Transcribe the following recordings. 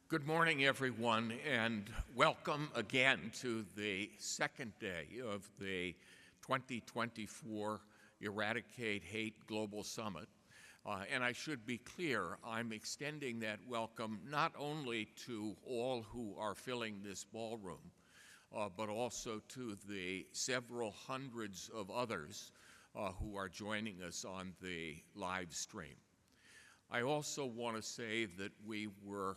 Good morning, everyone, and welcome again to the second day of the 2024 Eradicate Hate Global Summit. And I should be clear, I'm extending that welcome not only to all who are filling this ballroom, but also to the several hundreds of others who are joining us on the live stream. I also want to say that we were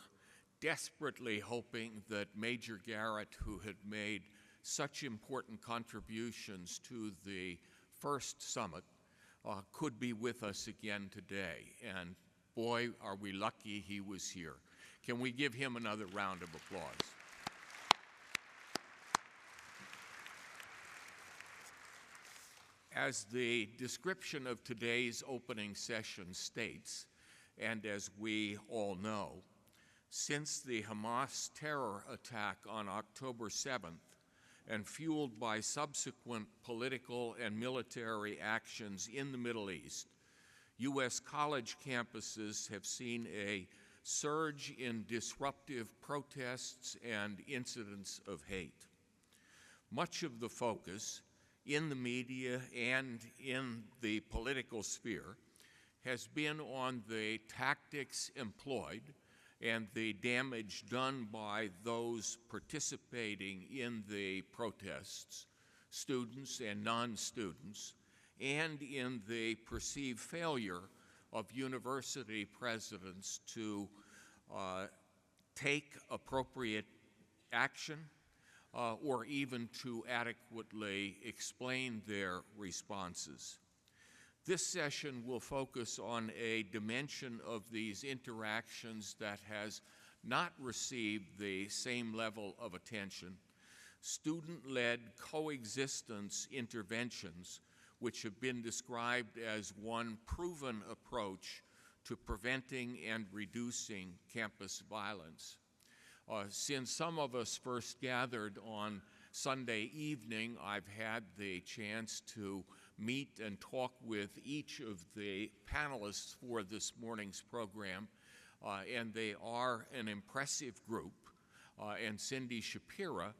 desperately hoping that Major Garrett, who had made such important contributions to the first summit, could be with us again today. And boy, are we lucky he was here. Can we give him another round of applause? As the description of today's opening session states, and as we all know, since the Hamas terror attack on October 7th, and fueled by subsequent political and military actions in the Middle East, U.S. college campuses have seen a surge in disruptive protests and incidents of hate. Much of the focus in the media and in the political sphere has been on the tactics employed and the damage done by those participating in the protests, students and non-students, and in the perceived failure of university presidents to take appropriate action or even to adequately explain their responses. This session will focus on a dimension of these interactions that has not received the same level of attention: student-led coexistence interventions, which have been described as one proven approach to preventing and reducing campus violence. Since some of us first gathered on Sunday evening, I've had the chance to meet and talk with each of the panelists for this morning's program, and they are an impressive group. And Cindy Shapira,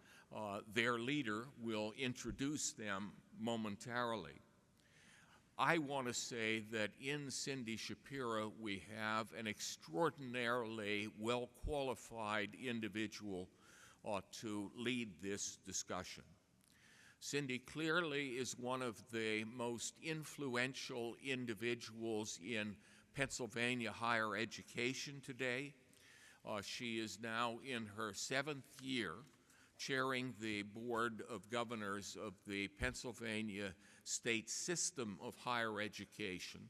their leader, will introduce them momentarily. I want to say that in Cindy Shapira, we have an extraordinarily well-qualified individual to lead this discussion. Cindy clearly is one of the most influential individuals in Pennsylvania higher education today. She is now in her 7th year chairing the Board of Governors of the Pennsylvania State System of Higher Education,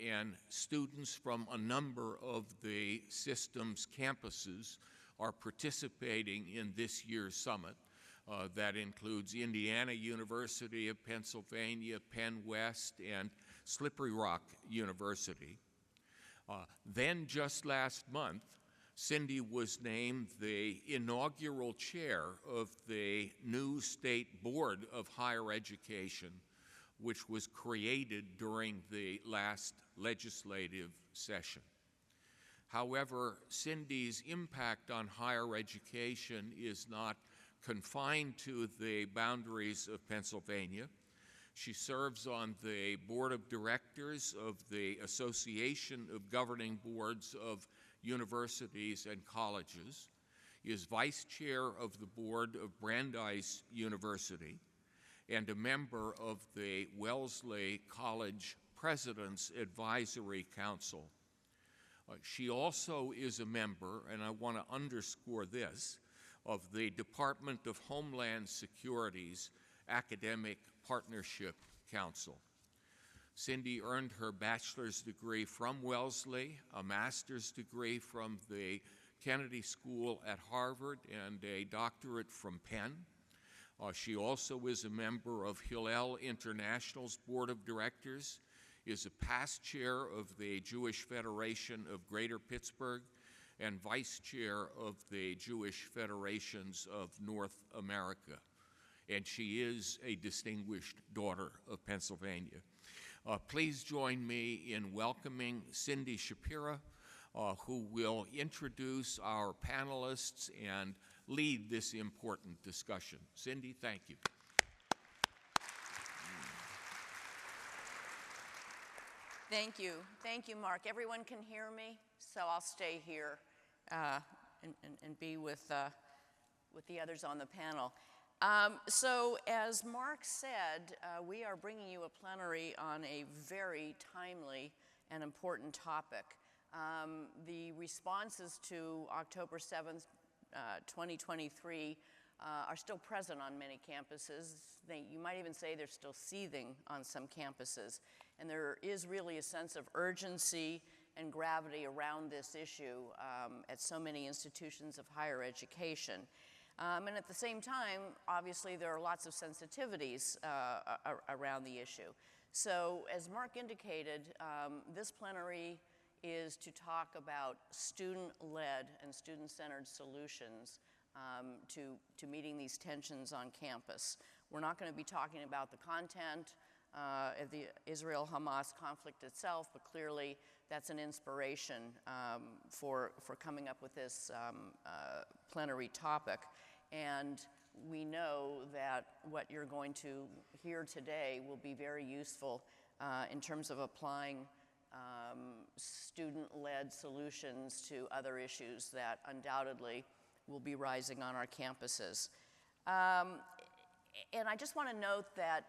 and students from a number of the system's campuses are participating in this year's summit. That includes Indiana University of Pennsylvania, Penn West, and Slippery Rock University. Then just last month, Cindy was named the inaugural chair of the new State Board of Higher Education, which was created during the last legislative session. However, Cindy's impact on higher education is not confined to the boundaries of Pennsylvania. She serves on the board of directors of the Association of Governing Boards of Universities and Colleges, is vice chair of the board of Brandeis University, and a member of the Wellesley College President's Advisory Council. She also is a member, and I want to underscore this, of the Department of Homeland Security's Academic Partnership Council. Cindy earned her bachelor's degree from Wellesley, a master's degree from the Kennedy School at Harvard, and a doctorate from Penn. She also is a member of Hillel International's Board of Directors, is a past chair of the Jewish Federation of Greater Pittsburgh, and vice chair of the Jewish Federations of North America. And she is a distinguished daughter of Pennsylvania. Please join me in welcoming Cindy Shapira, who will introduce our panelists and lead this important discussion. Cindy, thank you. Thank you. Thank you, Mark. Everyone can hear me, so I'll stay here and be with the others on the panel. So as Mark said, we are bringing you a plenary on a very timely and important topic. The responses to October 7th, 2023 are still present on many campuses. You might even say they're still seething on some campuses. And there is really a sense of urgency and gravity around this issue at so many institutions of higher education. And at the same time, obviously, there are lots of sensitivities around the issue. So as Mark indicated, this plenary is to talk about student-led and student-centered solutions to meeting these tensions on campus. We're not going to be talking about the content of the Israel-Hamas conflict itself, but clearly that's an inspiration for coming up with this plenary topic. And we know that what you're going to hear today will be very useful in terms of applying student-led solutions to other issues that undoubtedly will be rising on our campuses. And I just want to note that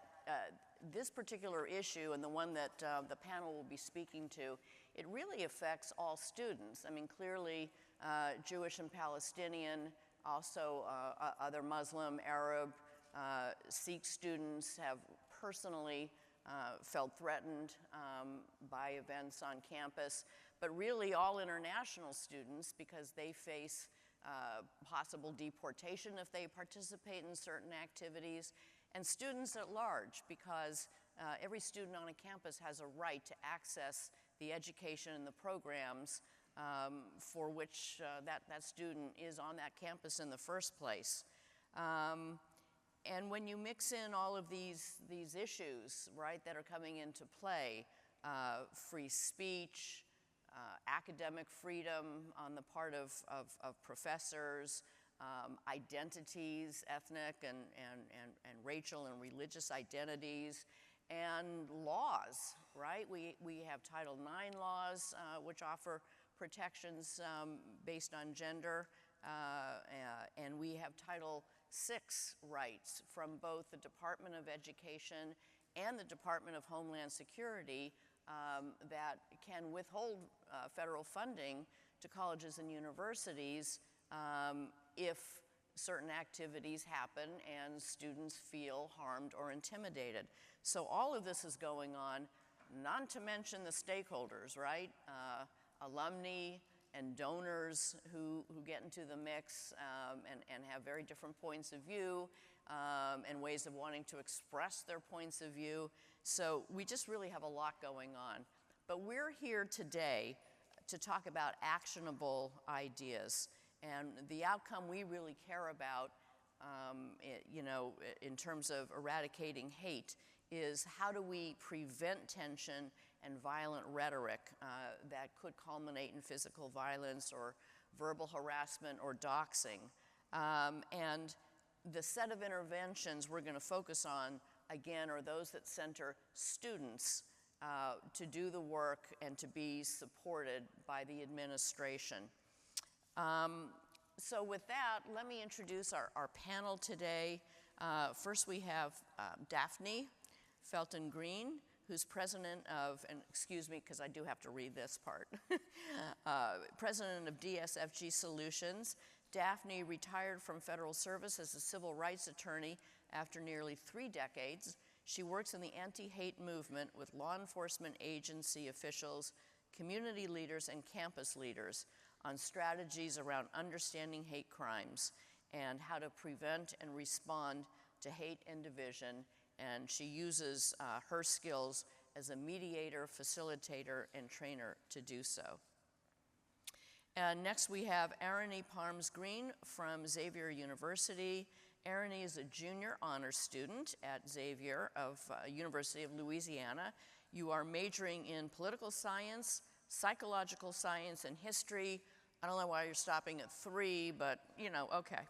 this particular issue, and the one that the panel will be speaking to, it really affects all students. I mean, clearly Jewish and Palestinian, also other Muslim, Arab, Sikh students have personally felt threatened by events on campus, but really all international students, because they face possible deportation if they participate in certain activities, and students at large, because every student on a campus has a right to access the education and the programs for which that student is on that campus in the first place. And when you mix in all of these issues, right, that are coming into play, free speech, academic freedom on the part of professors, identities, ethnic and racial and religious identities, and laws, right? We have Title IX laws, which offer protections based on gender, and we have Title VI rights from both the Department of Education and the Department of Homeland Security that can withhold federal funding to colleges and universities if certain activities happen and students feel harmed or intimidated. So all of this is going on, not to mention the stakeholders, right? Alumni and donors who get into the mix and have very different points of view and ways of wanting to express their points of view. So we just really have a lot going on. But we're here today to talk about actionable ideas. And the outcome we really care about, in terms of eradicating hate, is how do we prevent tension and violent rhetoric that could culminate in physical violence or verbal harassment or doxing. And the set of interventions we're going to focus on, again, are those that center students to do the work and to be supported by the administration. So with that, let me introduce our panel today. First we have Daphne Felton Green, who's president of, and excuse me because I do have to read this part, president of DSFG Solutions. Daphne retired from federal service as a civil rights attorney after nearly 3 decades. She works in the anti-hate movement with law enforcement agency officials, community leaders, and campus leaders on strategies around understanding hate crimes and how to prevent and respond to hate and division. And she uses her skills as a mediator, facilitator, and trainer to do so. And next we have Arani Parms Green from Xavier University. Arani is a junior honors student at Xavier of University of Louisiana. You are majoring in political science, psychological science, and history. I don't know why you're stopping at 3, but you know, okay.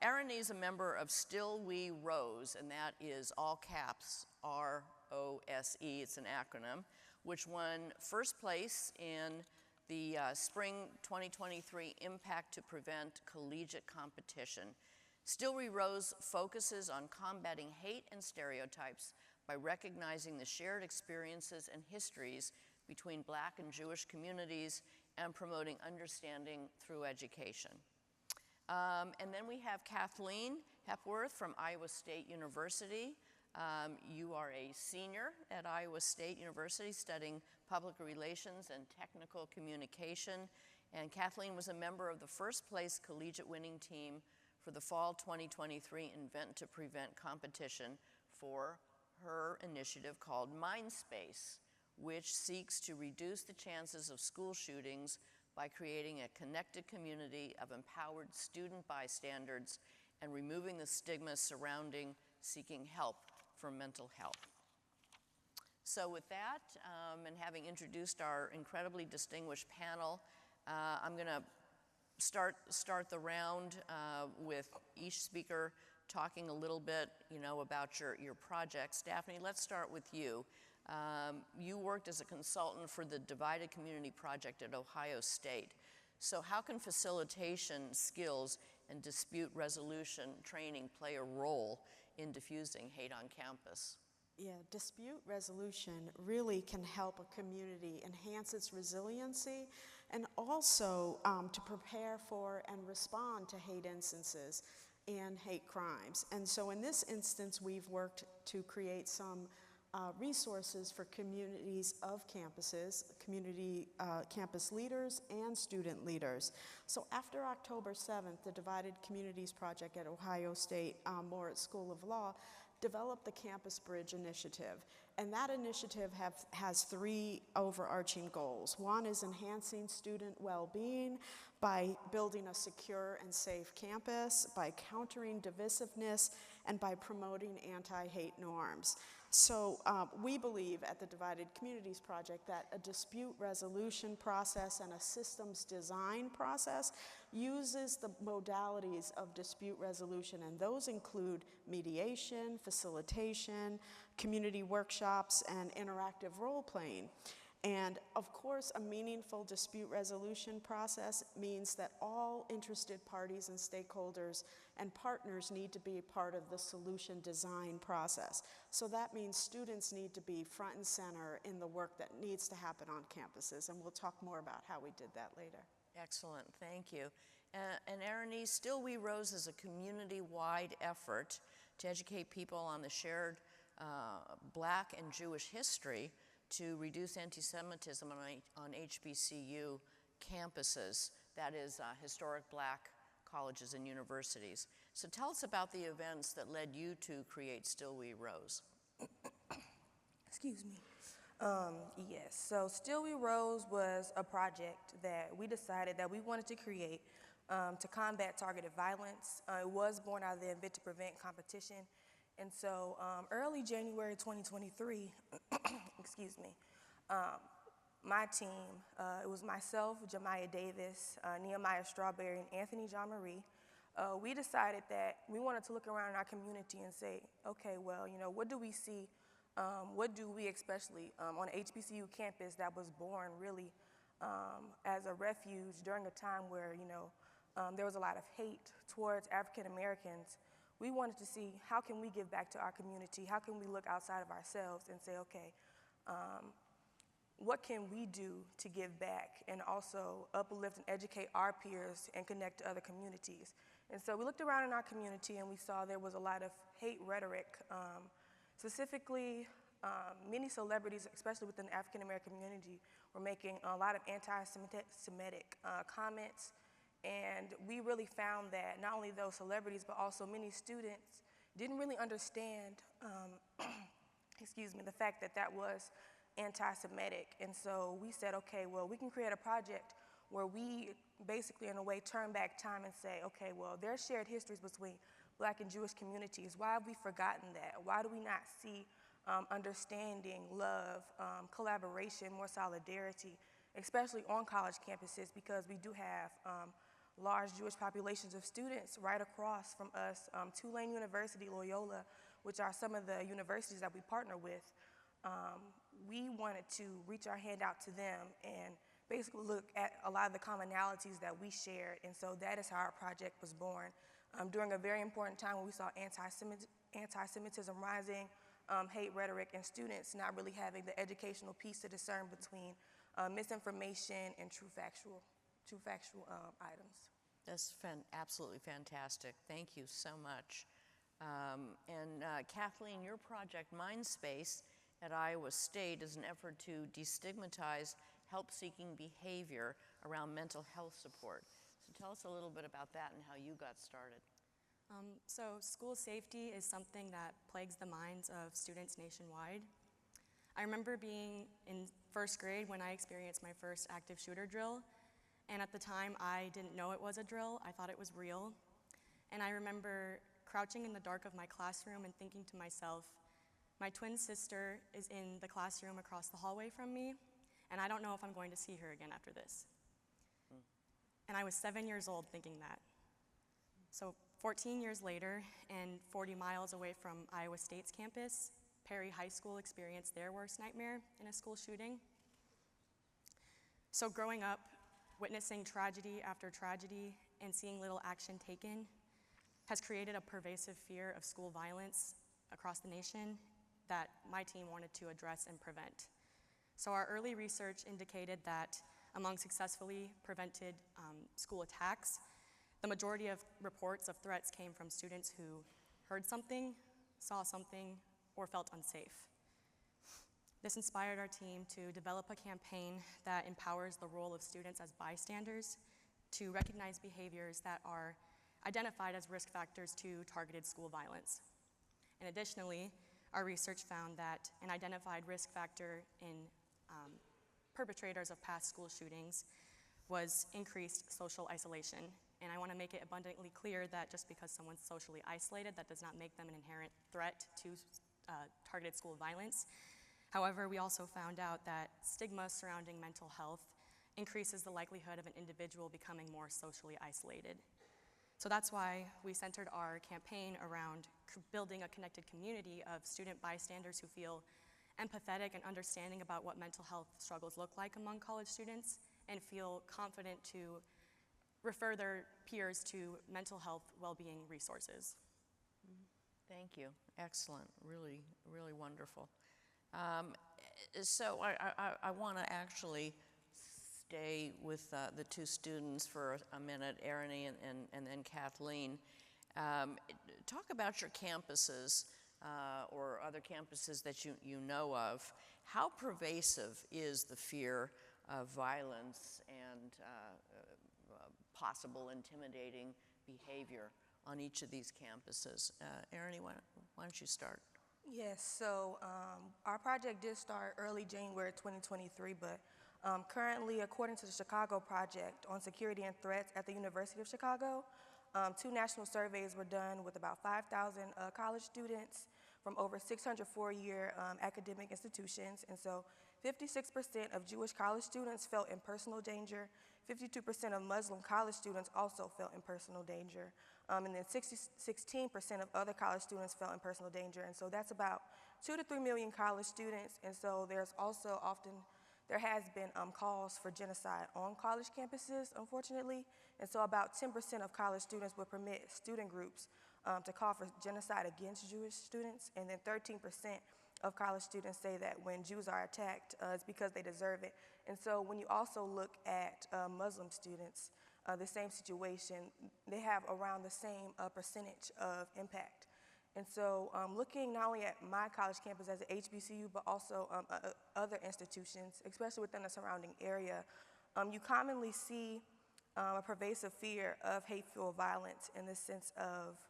Erin is a member of Still We Rose, and that is all caps, R-O-S-E, it's an acronym, which won first place in the Spring 2023 Impact to Prevent Collegiate Competition. Still We Rose focuses on combating hate and stereotypes by recognizing the shared experiences and histories between Black and Jewish communities and promoting understanding through education. And then we have Kathleen Hepworth from Iowa State University. You are a senior at Iowa State University studying public relations and technical communication. And Kathleen was a member of the first place collegiate winning team for the fall 2023 Invent to Prevent competition for her initiative called Mindspace, which seeks to reduce the chances of school shootings by creating a connected community of empowered student bystanders and removing the stigma surrounding seeking help for mental health. So with that, and having introduced our incredibly distinguished panel, I'm gonna start the round with each speaker talking a little bit, you know, about your projects. Daphne, let's start with you. You worked as a consultant for the Divided Community Project at Ohio State. So how can facilitation skills and dispute resolution training play a role in diffusing hate on campus? Yeah, dispute resolution really can help a community enhance its resiliency and also to prepare for and respond to hate instances and hate crimes. And so in this instance, we've worked to create some resources for communities of campuses, campus leaders and student leaders. So after October 7th, the Divided Communities Project at Ohio State Moritz School of Law developed the Campus Bridge Initiative. And that initiative has 3 overarching goals. One is enhancing student well-being by building a secure and safe campus, by countering divisiveness, and by promoting anti-hate norms. So we believe at the Divided Communities Project that a dispute resolution process and a systems design process uses the modalities of dispute resolution, and those include mediation, facilitation, community workshops, and interactive role-playing. And of course, a meaningful dispute resolution process means that all interested parties and stakeholders and partners need to be part of the solution design process. So that means students need to be front and center in the work that needs to happen on campuses, and we'll talk more about how we did that later. Excellent, thank you. And Erin, Still We Rose is a community-wide effort to educate people on the shared Black and Jewish history to reduce anti-Semitism on HBCU campuses, that is historic Black colleges and universities. So tell us about the events that led you to create Still We Rose. Excuse me. Yes, so Still We Rose was a project that we decided that we wanted to create to combat targeted violence. It was born out of the Invent to Prevent competition. And so early January 2023, excuse me, my team, it was myself, Jemiah Davis, Nehemiah Strawberry, and Anthony John Marie. We decided that we wanted to look around in our community and say, okay, well, you know, what do we see? What do we, especially on an HBCU campus that was born really as a refuge during a time where, you know, there was a lot of hate towards African Americans. We wanted to see how can we give back to our community? How can we look outside of ourselves and say, okay, what can we do to give back and also uplift and educate our peers and connect to other communities? And so we looked around in our community and we saw there was a lot of hate rhetoric. Specifically, many celebrities, especially within the African American community, were making a lot of anti-Semitic comments. And we really found that not only those celebrities, but also many students didn't really understand, excuse me, the fact that that was anti-Semitic. And so we said, okay, well, we can create a project where we basically, in a way, turn back time and say, okay, well, there are shared histories between Black and Jewish communities. Why have we forgotten that? Why do we not see understanding, love, collaboration, more solidarity, especially on college campuses, because we do have large Jewish populations of students right across from us. Tulane University, Loyola, which are some of the universities that we partner with, we wanted to reach our hand out to them and basically look at a lot of the commonalities that we shared. And so that is how our project was born. During a very important time when we saw anti-Semitism rising, hate rhetoric, and students not really having the educational piece to discern between misinformation and true factual items. That's absolutely fantastic. Thank you so much. Kathleen, your project, Mindspace, at Iowa State is an effort to destigmatize help-seeking behavior around mental health support. So tell us a little bit about that and how you got started. So school safety is something that plagues the minds of students nationwide. I remember being in first grade when I experienced my first active shooter drill, and at the time I didn't know it was a drill. I thought it was real. And I remember crouching in the dark of my classroom and thinking to myself, my twin sister is in the classroom across the hallway from me, and I don't know if I'm going to see her again after this. And I was 7 years old thinking that. So 14 years later, and 40 miles away from Iowa State's campus, Perry High School experienced their worst nightmare in a school shooting. So growing up, witnessing tragedy after tragedy and seeing little action taken has created a pervasive fear of school violence across the nation that my team wanted to address and prevent. So our early research indicated that among successfully prevented school attacks, the majority of reports of threats came from students who heard something, saw something, or felt unsafe. This inspired our team to develop a campaign that empowers the role of students as bystanders to recognize behaviors that are identified as risk factors to targeted school violence. And additionally, our research found that an identified risk factor in perpetrators of past school shootings was increased social isolation. And I want to make it abundantly clear that just because someone's socially isolated, that does not make them an inherent threat to targeted school violence. However, we also found out that stigma surrounding mental health increases the likelihood of an individual becoming more socially isolated. So that's why we centered our campaign around building a connected community of student bystanders who feel empathetic and understanding about what mental health struggles look like among college students and feel confident to refer their peers to mental health well-being resources. Thank you. Excellent. Really, really wonderful. So I want to actually stay with the two students for a minute, Ernie and then Kathleen. Talk about your campuses or other campuses that you know of. How pervasive is the fear of violence and possible intimidating behavior on each of these campuses? Ernie, why don't you start? Yes, so our project did start early January 2023, but currently, according to the Chicago Project on Security and Threats at the University of Chicago, 2 national surveys were done with about 5,000 college students from over 600 four-year academic institutions. And so 56% of Jewish college students felt in personal danger. 52% of Muslim college students also felt in personal danger. And then 16% of other college students felt in personal danger. And so that's about 2 to 3 million college students. And so there has been calls for genocide on college campuses, unfortunately. And so about 10% of college students would permit student groups to call for genocide against Jewish students. And then 13% of college students say that when Jews are attacked, it's because they deserve it. And so when you also look at Muslim students, the same situation, they have around the same percentage of impact. And so looking not only at my college campus as an HBCU, but also other institutions, especially within the surrounding area, you commonly see a pervasive fear of hate-fueled violence in the sense of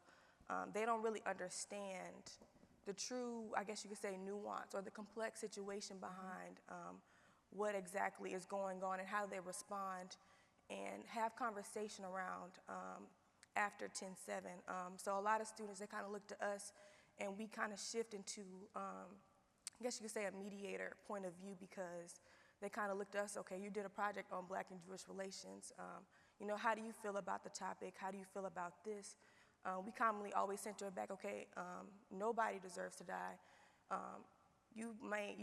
they don't really understand the true, I guess you could say, nuance or the complex situation behind what exactly is going on and how they respond and have conversation around after 10/7. So a lot of students, they kind of look to us and we kind of shift into I guess you could say a mediator point of view, because they kind of looked at us, okay, you did a project on Black and Jewish relations. You know, how do you feel about the topic? How do you feel about this? We commonly always center it back, okay, nobody deserves to die. You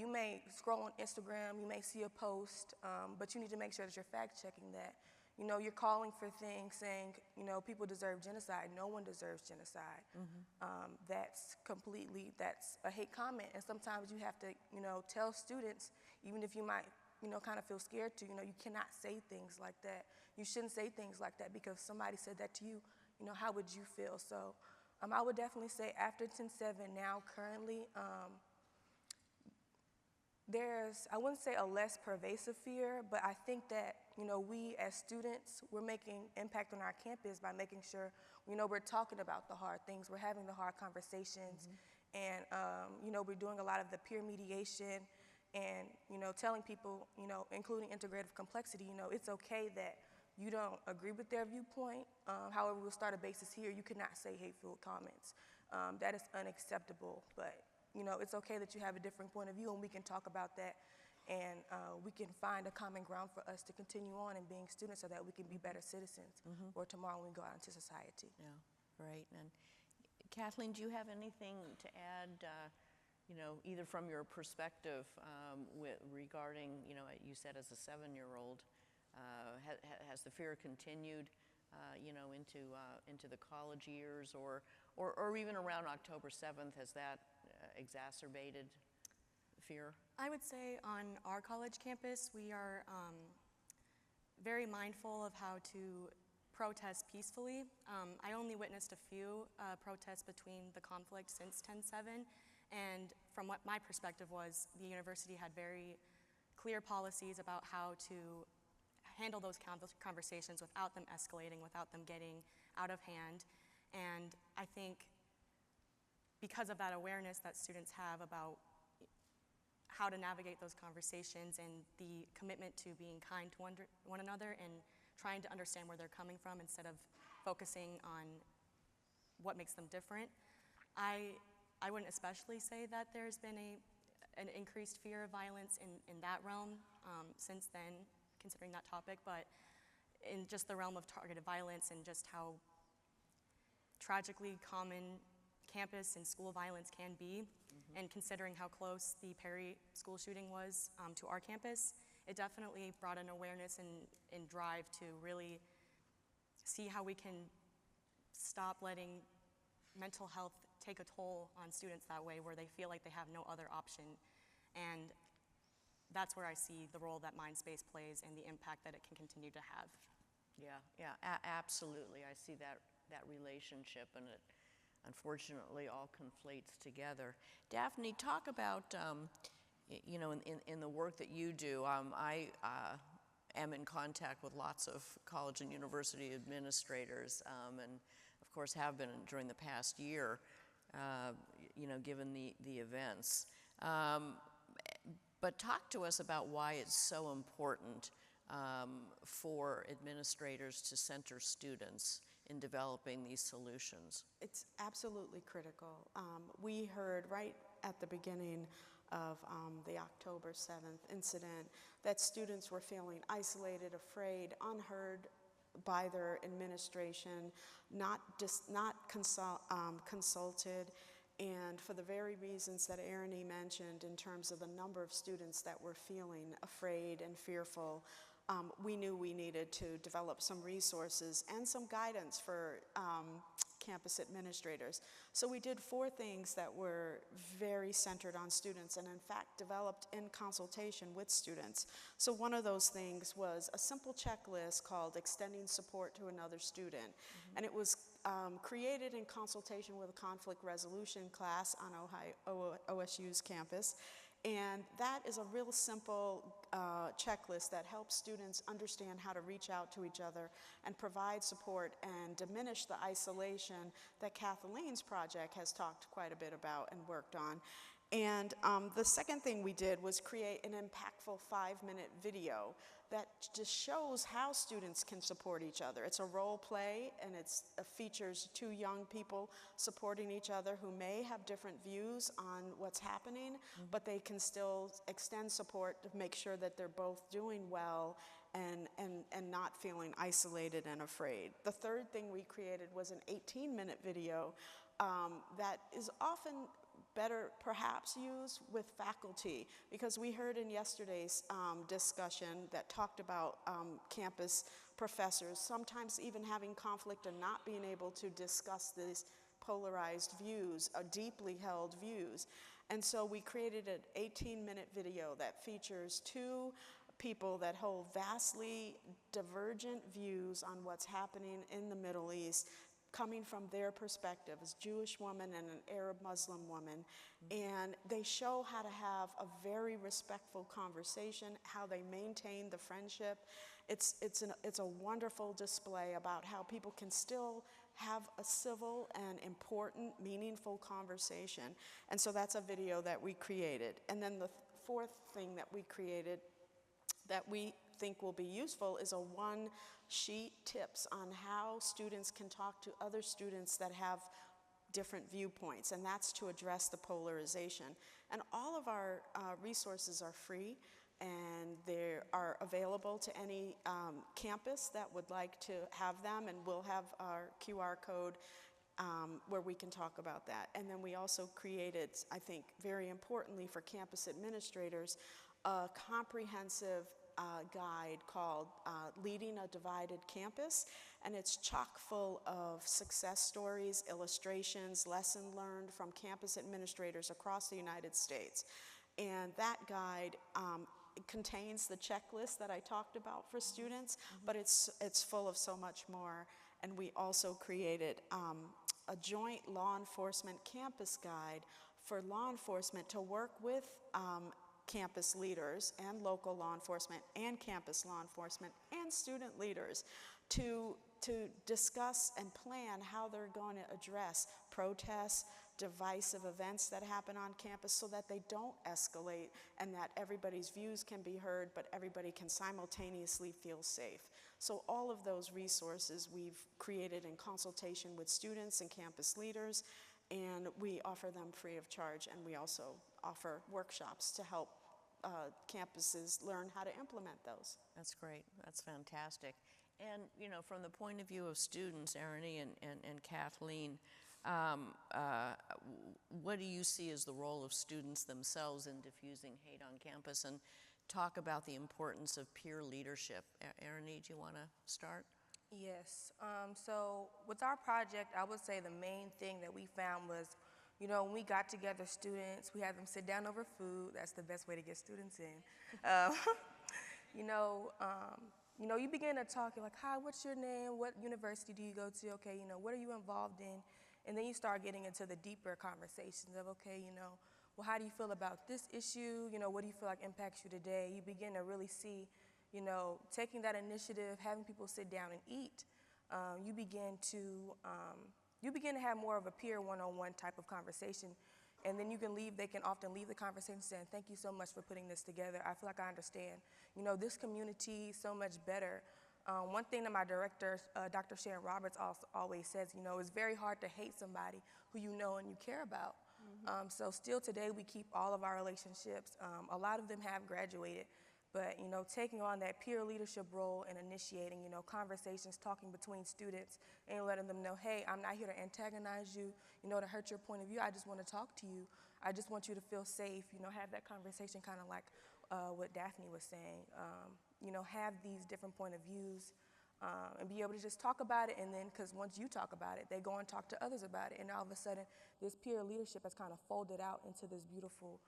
may scroll on Instagram, you may see a post, but you need to make sure that you're fact checking that. You know, you're calling for things saying, you know, people deserve genocide. No one deserves genocide. That's a hate comment. And sometimes you have to, you know, tell students, even if you might, you know, kind of feel scared to, you know, you cannot say things like that. You shouldn't say things like that, because if somebody said that to you, you know, how would you feel? So I would definitely say after 10/7 now, currently, there's, I wouldn't say a less pervasive fear, but I think that, you know, we as students, we're making impact on our campus by making sure, you know, we're talking about the hard things, we're having the hard conversations, and, you know, we're doing a lot of the peer mediation and, you know, telling people, you know, including integrative complexity, you know, it's okay that you don't agree with their viewpoint. However, we'll start a basis here. You cannot say hateful comments. That is unacceptable, but you know, it's okay that you have a different point of view, and we can talk about that, and we can find a common ground for us to continue on in being students, so that we can be better citizens or tomorrow when we go out into society. Yeah, great. And Kathleen, do you have anything to add, you know, either from your perspective regarding, you know, you said as a 7-year-old, has the fear continued, you know, into the college years, or even around October 7th, has that exacerbated fear? I would say on our college campus, we are very mindful of how to protest peacefully. I only witnessed a few protests between the conflict since 10/7, and from what my perspective was, the university had very clear policies about how to handle those conversations without them escalating, without them getting out of hand. And I think because of that awareness that students have about how to navigate those conversations and the commitment to being kind to one another and trying to understand where they're coming from instead of focusing on what makes them different, I wouldn't especially say that there's been an increased fear of violence in that realm since then, considering that topic, but in just the realm of targeted violence and just how tragically common campus and school violence can be, and considering how close the Perry school shooting was to our campus, it definitely brought an awareness and drive to really see how we can stop letting mental health take a toll on students that way, where they feel like they have no other option. And that's where I see the role that Mindspace plays and the impact that it can continue to have. Yeah, absolutely. I see that relationship, and it unfortunately all conflates together. Daphne, talk about, you know, in the work that you do. I am in contact with lots of college and university administrators, and of course have been during the past year, you know, given the events. But talk to us about why it's so important for administrators to center students in developing these solutions. It's absolutely critical. We heard right at the beginning of the October 7th incident that students were feeling isolated, afraid, unheard by their administration, not consulted, and for the very reasons that Erin mentioned in terms of the number of students that were feeling afraid and fearful, we knew we needed to develop some resources and some guidance for campus administrators. So we did 4 things that were very centered on students and in fact developed in consultation with students. So one of those things was a simple checklist called Extending Support to Another Student. And it was created in consultation with a conflict resolution class on OSU's campus. And that is a real simple checklist that helps students understand how to reach out to each other and provide support and diminish the isolation that Kathleen's project has talked quite a bit about and worked on. And the second thing we did was create an impactful 5-minute video that just shows how students can support each other. It's a role play, and it features 2 young people supporting each other who may have different views on what's happening, but they can still extend support to make sure that they're both doing well and not feeling isolated and afraid. The third thing we created was an 18-minute video that is often better perhaps used with faculty, because we heard in yesterday's discussion that talked about campus professors sometimes even having conflict and not being able to discuss these polarized views, deeply held views. And so we created an 18-minute video that features 2 people that hold vastly divergent views on what's happening in the Middle East, coming from their perspective as Jewish woman and an Arab Muslim woman. And they show how to have a very respectful conversation, how they maintain the friendship. It's a wonderful display about how people can still have a civil and important, meaningful conversation. And so that's a video that we created. And then the fourth thing that we created that we think will be useful is a 1-sheet tips on how students can talk to other students that have different viewpoints, and that's to address the polarization. And all of our resources are free, and they are available to any campus that would like to have them, and we'll have our QR code where we can talk about that. And then we also created, I think very importantly for campus administrators, a comprehensive guide called Leading a Divided Campus, and it's chock full of success stories, illustrations, lessons learned from campus administrators across the United States. And that guide contains the checklist that I talked about for students, but it's full of so much more. And we also created a joint law enforcement campus guide for law enforcement to work with campus leaders and local law enforcement and campus law enforcement and student leaders to discuss and plan how they're going to address protests, divisive events that happen on campus so that they don't escalate and that everybody's views can be heard, but everybody can simultaneously feel safe. So all of those resources we've created in consultation with students and campus leaders, and we offer them free of charge, and we also offer workshops to help campuses learn how to implement those. That's great. That's fantastic. And, you know, from the point of view of students, Ernie and Kathleen, what do you see as the role of students themselves in diffusing hate on campus? And talk about the importance of peer leadership. Ernie, do you want to start? Yes. So with our project, I would say the main thing that we found was, you know, when we got together students, we had them sit down over food. That's the best way to get students in. You begin to talk, you're like, hi, what's your name? What university do you go to? Okay, you know, what are you involved in? And then you start getting into the deeper conversations of, okay, you know, well, how do you feel about this issue? You know, what do you feel like impacts you today? You begin to really see, you know, taking that initiative, having people sit down and eat, you begin to have more of a peer one-on-one type of conversation. And then they can often leave the conversation saying, thank you so much for putting this together. I feel like I understand, you know, this community so much better. One thing that my director, Dr. Sharon Roberts, always says, you know, it's very hard to hate somebody who you know and you care about. So still today, we keep all of our relationships. A lot of them have graduated. But, you know, taking on that peer leadership role and initiating, you know, conversations, talking between students and letting them know, hey, I'm not here to antagonize you, you know, to hurt your point of view. I just want to talk to you. I just want you to feel safe, you know, have that conversation kind of like what Daphne was saying. You know, have these different point of views and be able to just talk about it. And then, because once you talk about it, they go and talk to others about it. And all of a sudden, this peer leadership has kind of folded out into this beautiful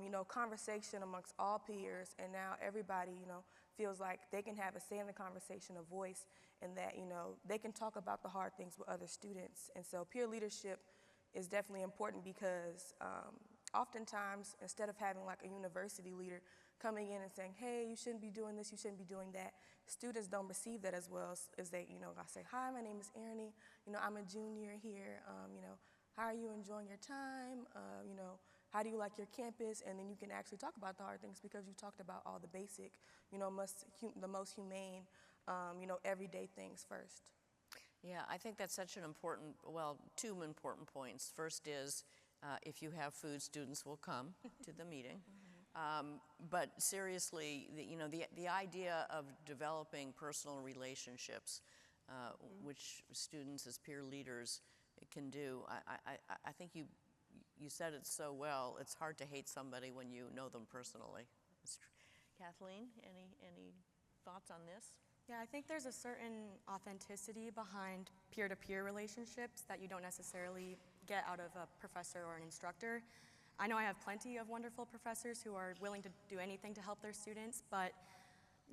you know, conversation amongst all peers, and now everybody, you know, feels like they can have a say in the conversation, a voice, and that, you know, they can talk about the hard things with other students. And so peer leadership is definitely important because oftentimes, instead of having like a university leader coming in and saying, hey, you shouldn't be doing this, you shouldn't be doing that, students don't receive that as well as they, you know, I say, hi, my name is Ernie, you know, I'm a junior here, you know, how are you enjoying your time, you know, how do you like your campus, and then you can actually talk about the hard things because you talked about all the basic, you know, the most humane, you know, everyday things first. Yeah, I think that's such an important, well, two important points. First is, if you have food, students will come to the meeting. But seriously, the idea of developing personal relationships, which students as peer leaders can do, I think you said it so well. It's hard to hate somebody when you know them personally. Kathleen, any thoughts on this? Yeah, I think there's a certain authenticity behind peer-to-peer relationships that you don't necessarily get out of a professor or an instructor. I know I have plenty of wonderful professors who are willing to do anything to help their students, but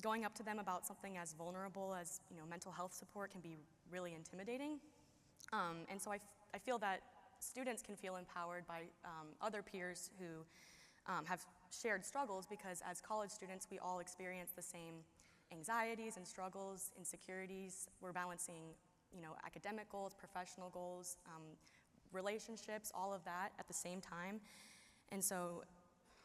going up to them about something as vulnerable as, you know, mental health support can be really intimidating. And so I feel that students can feel empowered by other peers who have shared struggles, because as college students, we all experience the same anxieties and struggles, insecurities. We're balancing, you know, academic goals, professional goals, relationships, all of that at the same time. And so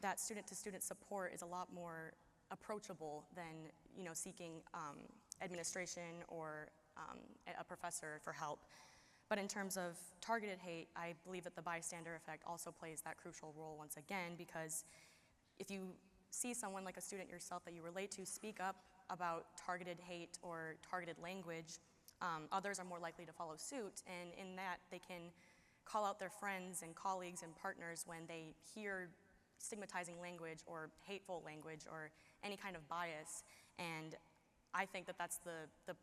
that student-to-student support is a lot more approachable than, you know, seeking administration or a professor for help. But in terms of targeted hate, I believe that the bystander effect also plays that crucial role once again, because if you see someone like a student yourself that you relate to speak up about targeted hate or targeted language, others are more likely to follow suit, and in that they can call out their friends and colleagues and partners when they hear stigmatizing language or hateful language or any kind of bias. And I think that that's the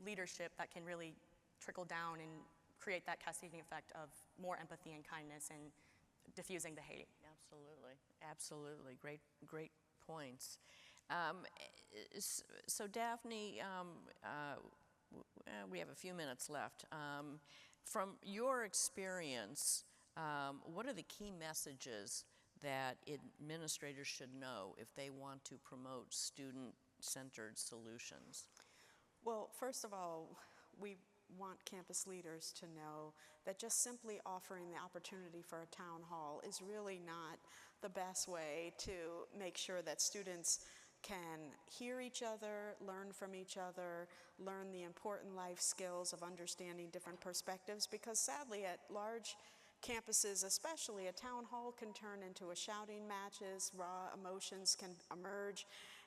leadership that can really trickle down and create that cascading effect of more empathy and kindness and diffusing the hate. Absolutely, absolutely. Great points. So Daphne, we have a few minutes left. From your experience, what are the key messages that administrators should know if they want to promote student-centered solutions? Well, first of all, we want campus leaders to know that just simply offering the opportunity for a town hall is really not the best way to make sure that students can hear each other, learn from each other, learn the important life skills of understanding different perspectives, because sadly at large campuses, especially, a town hall can turn into a shouting matches, raw emotions can emerge.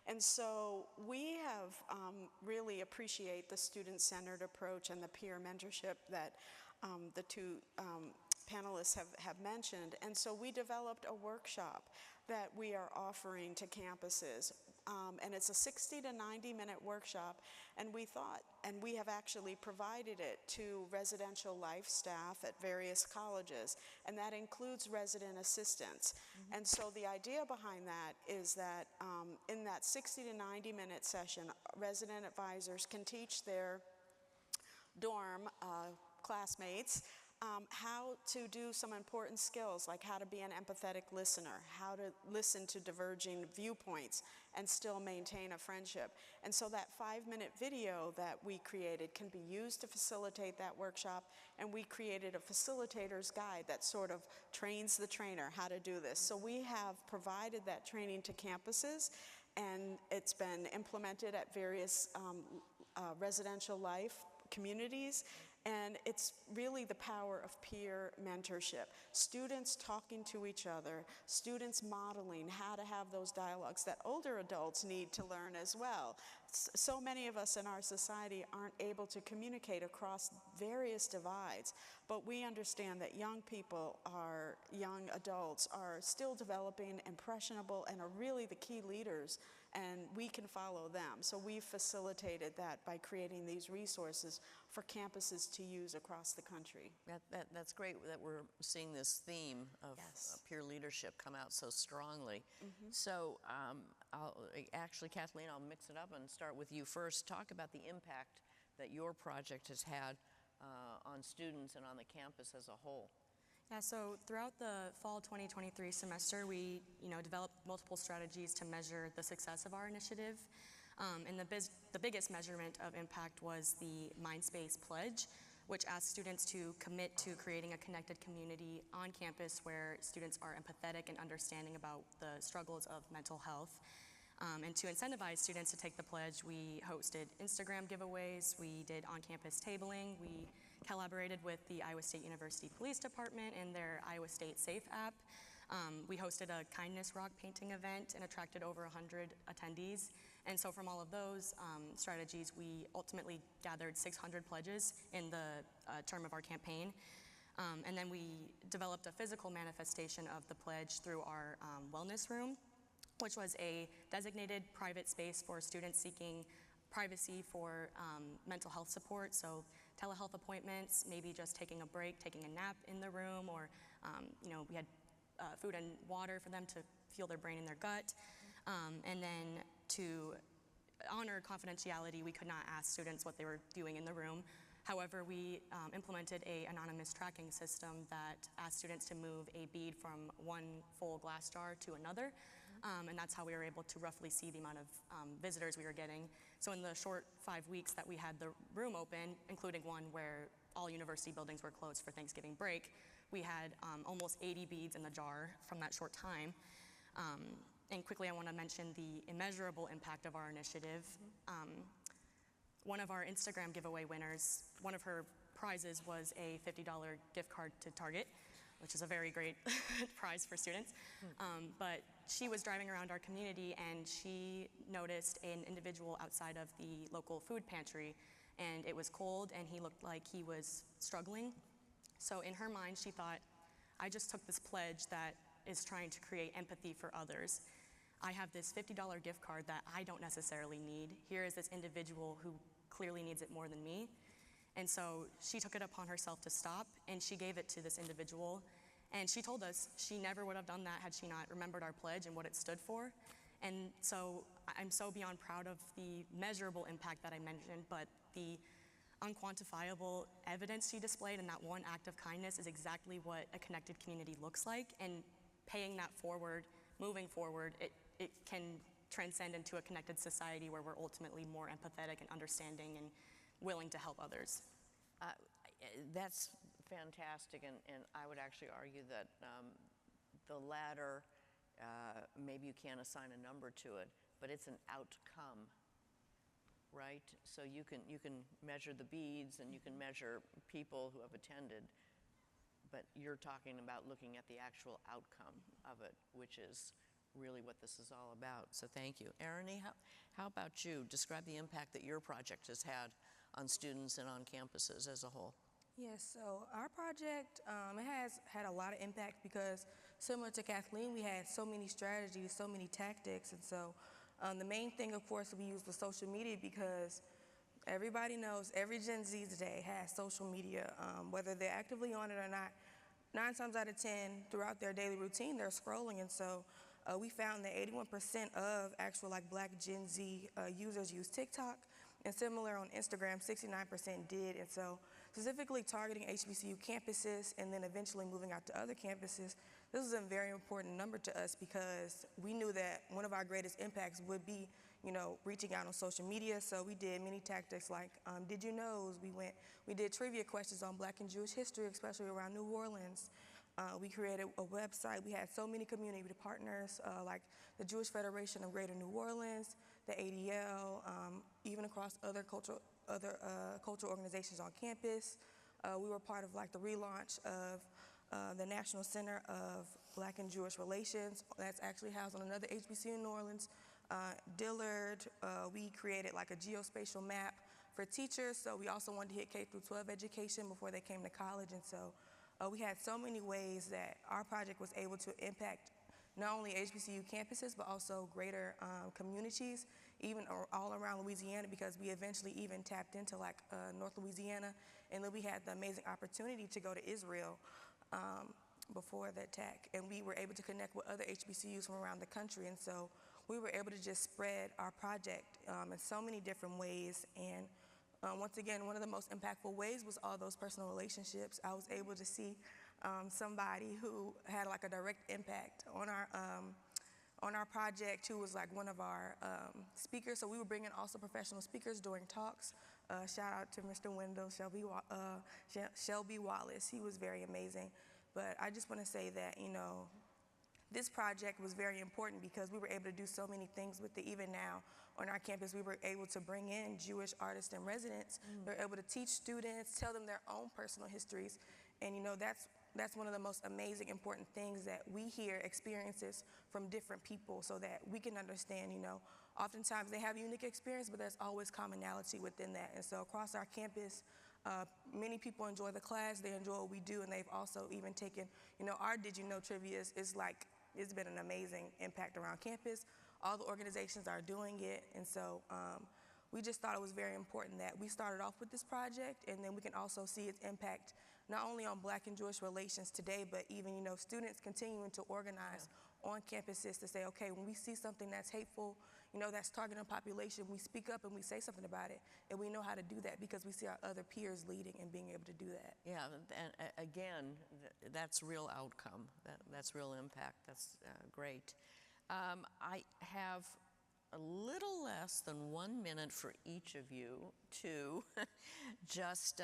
And so we have really appreciate the student-centered approach and the peer mentorship that the two panelists have mentioned. And so we developed a workshop that we are offering to campuses. And it's a 60 to 90 minute workshop, and we thought, and we have actually provided it to residential life staff at various colleges, and that includes resident assistants. And so the idea behind that is that in that 60 to 90 minute session, resident advisors can teach their dorm classmates how to do some important skills, like how to be an empathetic listener, how to listen to diverging viewpoints and still maintain a friendship. And so that 5-minute video that we created can be used to facilitate that workshop, and we created a facilitator's guide that sort of trains the trainer how to do this. So we have provided that training to campuses, and it's been implemented at various residential life communities. And it's really the power of peer mentorship. Students talking to each other, students modeling how to have those dialogues that older adults need to learn as well. So many of us in our society aren't able to communicate across various divides, but we understand that young adults are still developing, impressionable, and are really the key leaders, and we can follow them. So we've facilitated that by creating these resources for campuses to use across the country. That's great that we're seeing this theme of peer leadership come out so strongly. So actually, Kathleen, I'll mix it up and start with you first. Talk about the impact that your project has had on students and on the campus as a whole. Yeah, so throughout the fall 2023 semester, we developed multiple strategies to measure the success of our initiative. And the biggest measurement of impact was the Mindspace Pledge, which asks students to commit to creating a connected community on campus where students are empathetic and understanding about the struggles of mental health. And to incentivize students to take the pledge, we hosted Instagram giveaways, we did on-campus tabling, we collaborated with the Iowa State University Police Department and their Iowa State Safe app. We hosted a kindness rock painting event and attracted over 100 attendees. And so from all of those strategies, we ultimately gathered 600 pledges in the term of our campaign. And then we developed a physical manifestation of the pledge through our wellness room, which was a designated private space for students seeking privacy for mental health support, so telehealth appointments, maybe just taking a break, taking a nap in the room, or we had food and water for them to fuel their brain and their gut. And then to honor confidentiality, we could not ask students what they were doing in the room. However, we implemented an anonymous tracking system that asked students to move a bead from one full glass jar to another. And that's how we were able to roughly see the amount of visitors we were getting. So in the short 5 weeks that we had the room open, including one where all university buildings were closed for Thanksgiving break, we had almost 80 beads in the jar from that short time. And quickly, I want to mention the immeasurable impact of our initiative. One of our Instagram giveaway winners, one of her prizes was a $50 gift card to Target, which is a very great prize for students. But she was driving around our community and she noticed an individual outside of the local food pantry, and it was cold and he looked like he was struggling. So in her mind, she thought, I just took this pledge that is trying to create empathy for others. I have this $50 gift card that I don't necessarily need. Here is this individual who clearly needs it more than me. And so she took it upon herself to stop, and she gave it to this individual. And she told us she never would have done that had she not remembered our pledge and what it stood for. And so I'm so beyond proud of the measurable impact that I mentioned, but the unquantifiable evidence she displayed in that one act of kindness is exactly what a connected community looks like. And paying that forward, moving forward, it can transcend into a connected society where we're ultimately more empathetic and understanding and willing to help others. That's fantastic, and I would actually argue that the latter, maybe you can't assign a number to it, but it's an outcome, right? So you can measure the beads and you can measure people who have attended, but you're talking about looking at the actual outcome of it, which is really what this is all about. So thank you. Arnie, how about you? Describe the impact that your project has had on students and on campuses as a whole. Yes, so our project, it has had a lot of impact because similar to Kathleen, we had so many strategies, so many tactics, and so the main thing, of course, we used was social media because everybody knows every Gen Z today has social media, whether they're actively on it or not. 9 times out of 10, throughout their daily routine, they're scrolling, and so we found that 81% of actual Black Gen Z users use TikTok, and similar on Instagram, 69% did. And so specifically targeting HBCU campuses and then eventually moving out to other campuses, this is a very important number to us because we knew that one of our greatest impacts would be, reaching out on social media. So we did many tactics like Did You Knows? We did trivia questions on Black and Jewish history, especially around New Orleans. We created a website. We had so many community partners like the Jewish Federation of Greater New Orleans, the ADL, even across other cultural organizations on campus. We were part of the relaunch of the National Center of Black and Jewish Relations. That's actually housed on another HBCU in New Orleans, Dillard. We created a geospatial map for teachers, so we also wanted to hit K-12 education before they came to college, and so we had so many ways that our project was able to impact not only HBCU campuses, but also greater communities, even all around Louisiana, because we eventually even tapped into North Louisiana, and then we had the amazing opportunity to go to Israel before the attack, and we were able to connect with other HBCUs from around the country, and so we were able to just spread our project in so many different ways. And once again, one of the most impactful ways was all those personal relationships. I was able to see somebody who had a direct impact on our project, who was one of our speakers. So we were bringing also professional speakers during talks Shout out to Mr. Wendell, Shelby Wallace. He was very amazing. But I just want to say that, you know, this project was very important because we were able to do so many things with it. Even now on our campus, we were able to bring in Jewish artists and residents. We were able to teach students, tell them their own personal histories. And you know, that's one of the most amazing, important things, that we hear experiences from different people so that we can understand, you know, oftentimes they have a unique experience, but there's always commonality within that. And so across our campus, many people enjoy the class, they enjoy what we do, and they've also even taken, you know, our Did You Know trivia is like, it's been an amazing impact around campus. All the organizations are doing it, and so we just thought it was very important that we started off with this project, and then we can also see its impact not only on Black and Jewish relations today, but even, you know, students continuing to organize on campuses to say, okay, when we see something that's hateful, you know, that's targeting a population, we speak up and we say something about it, and we know how to do that because we see our other peers leading and being able to do that. Yeah, and again, that's real outcome. That's real impact. That's great. I have a little less than 1 minute for each of you to just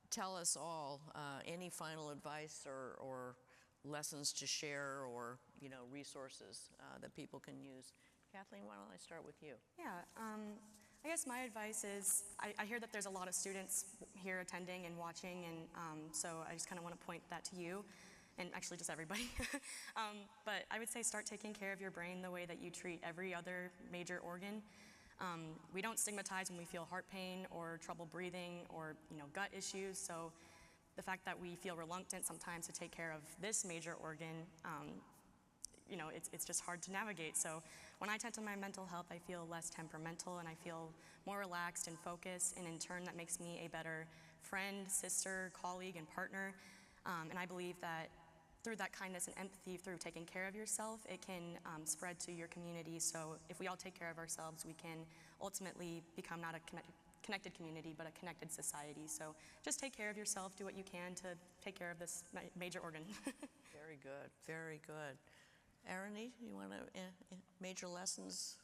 tell us all any final advice or lessons to share, or, you know, resources that people can use. Kathleen, why don't I start with you? Yeah, I guess my advice is, I hear that there's a lot of students here attending and watching, and so I just kind of want to point that to you, and actually just everybody. But I would say start taking care of your brain the way that you treat every other major organ. We don't stigmatize when we feel heart pain or trouble breathing or, you know, gut issues, so the fact that we feel reluctant sometimes to take care of this major organ, you know, it's just hard to navigate. So when I tend to my mental health, I feel less temperamental and I feel more relaxed and focused, and in turn that makes me a better friend, sister, colleague, and partner. And I believe that through that kindness and empathy, through taking care of yourself, it can spread to your community. So if we all take care of ourselves, we can ultimately become not a connected community, but a connected society. So just take care of yourself, do what you can to take care of this major organ. Very good, very good. Arani, you want to, major lessons,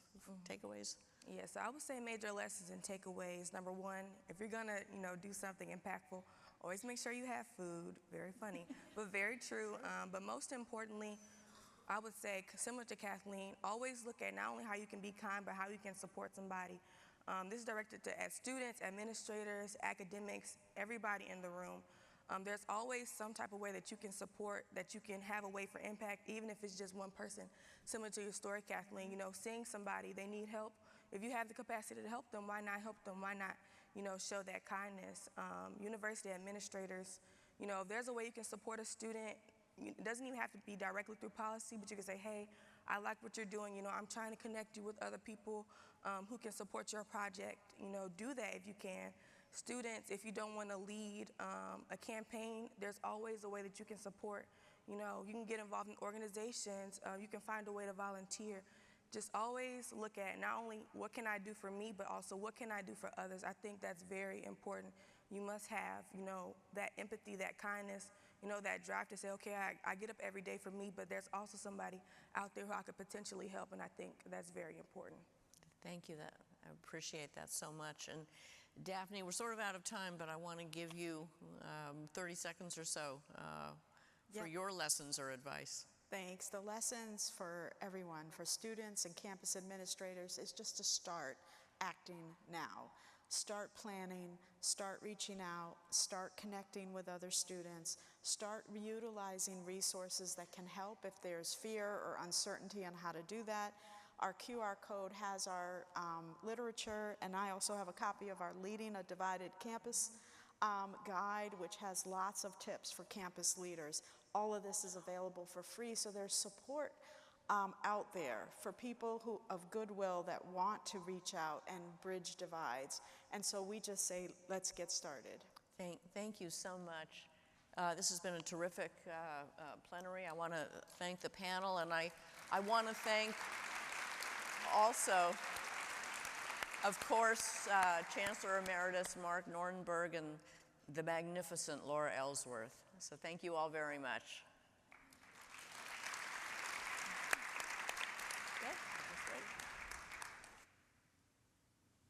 takeaways? Yes, I would say major lessons and takeaways. Number one, if you're gonna, you know, do something impactful, always make sure you have food. Very funny, but very true. But most importantly, I would say, similar to Kathleen, always look at not only how you can be kind, but how you can support somebody. This is directed at students, administrators, academics, everybody in the room. There's always some type of way that you can support, that you can have a way for impact, even if it's just one person. Similar to your story, Kathleen, you know, seeing somebody, they need help. If you have the capacity to help them, why not help them? Why not, you know, show that kindness? University administrators, you know, if there's a way you can support a student, it doesn't even have to be directly through policy, but you can say, hey, I like what you're doing. You know, I'm trying to connect you with other people who can support your project. You know, do that if you can. Students, if you don't want to lead a campaign, there's always a way that you can support. You know, you can get involved in organizations. You can find a way to volunteer. Just always look at not only what can I do for me, but also what can I do for others. I think that's very important. You must have, you know, that empathy, that kindness, you know, that drive to say, okay, I get up every day for me, but there's also somebody out there who I could potentially help, and I think that's very important. Thank you. I appreciate that so much. And Daphne, we're sort of out of time, but I want to give you 30 seconds or so for your lessons or advice. Thanks. The lessons for everyone, for students and campus administrators, is just to start acting now. Start planning, start reaching out, start connecting with other students, start utilizing resources that can help if there's fear or uncertainty on how to do that. Our QR code has our literature, and I also have a copy of our Leading a Divided Campus guide, which has lots of tips for campus leaders. All of this is available for free, so there's support out there for people who of goodwill that want to reach out and bridge divides. And so we just say, let's get started. Thank you so much. This has been a terrific plenary. I want to thank the panel, and I want to thank also, of course, Chancellor Emeritus Mark Nordenberg and the magnificent Laura Ellsworth. So thank you all very much. Okay, that was great.